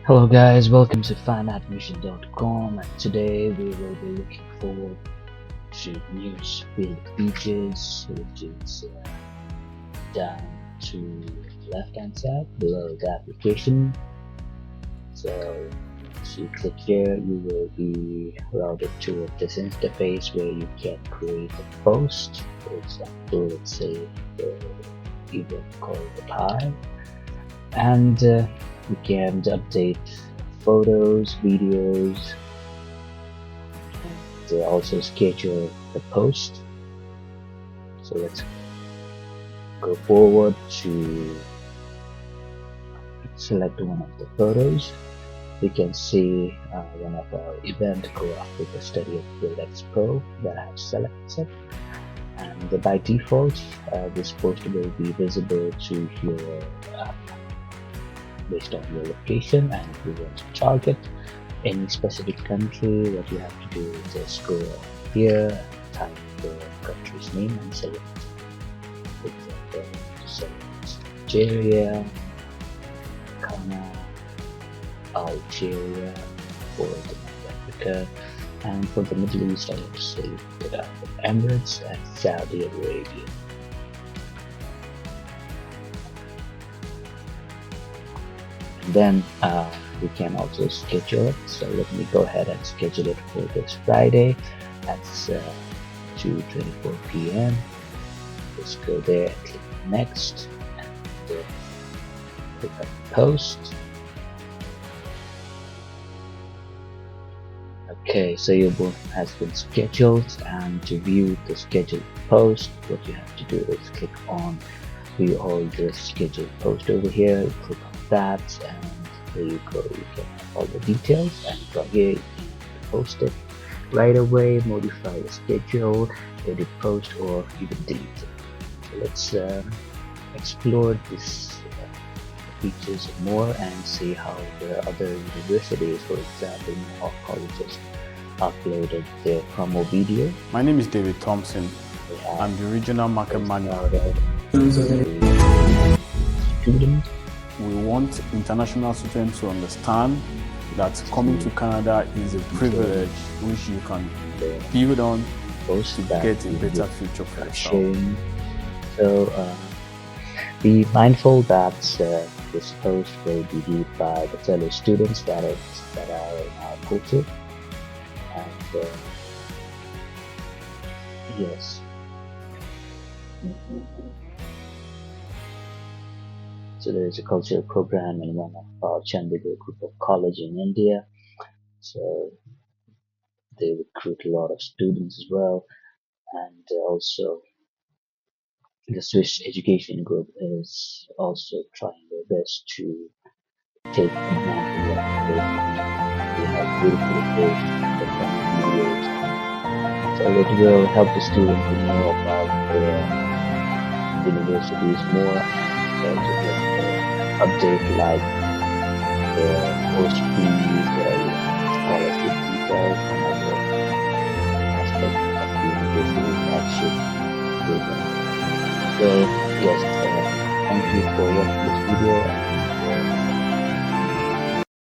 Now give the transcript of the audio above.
Hello guys, welcome to Findadmission.com, and today we will be looking forward to NewsFeed features, which is down to the left hand side below the application. So if you click here, you will be routed to this interface where you can create a post. For example, let's say the event called the Pi, and you can update photos, videos, and also schedule the post. So let's go forward to select one of the photos. You can see one of our event graphic study of Build Pro that I have selected, and by default this post will be visible to your based on your location. And if you want to target any specific country, what you have to do is just go here and type the country's name and select, for example, select Nigeria, Ghana, Algeria for the North Africa, and for the Middle East I have to select Emirates and Saudi Arabia. Then we can also schedule it. So let me go ahead and schedule it for this Friday at 2:24 p.m. Just go there and click next and click on post. Okay, so your book has been scheduled, and to view the scheduled post, what you have to do is click on view all the scheduled post over here. You click on that, and there you go. You can have all the details, and from here you can post it right away, modify the schedule, edit post, or even delete it. So let's explore this features more and see how the other universities, for example, or colleges, uploaded their promo video. My name is David Thompson. I'm the regional market manager. Student. We want international students to understand that coming to Canada is a privilege which you can build on to get a better future for yourself. So be mindful that this post will be viewed by the fellow students that are in our culture, and yes. So there is a cultural program in one of our Chandigarh group of college in India. So they recruit a lot of students as well, and also the Swiss education group is also trying their best to take advantage of it. We have beautiful videos, so it will help the students to know about the universities more, and to get update like the course fees, the scholarship details, and other aspects of the university that should be done. So yes, thank you for watching this video, and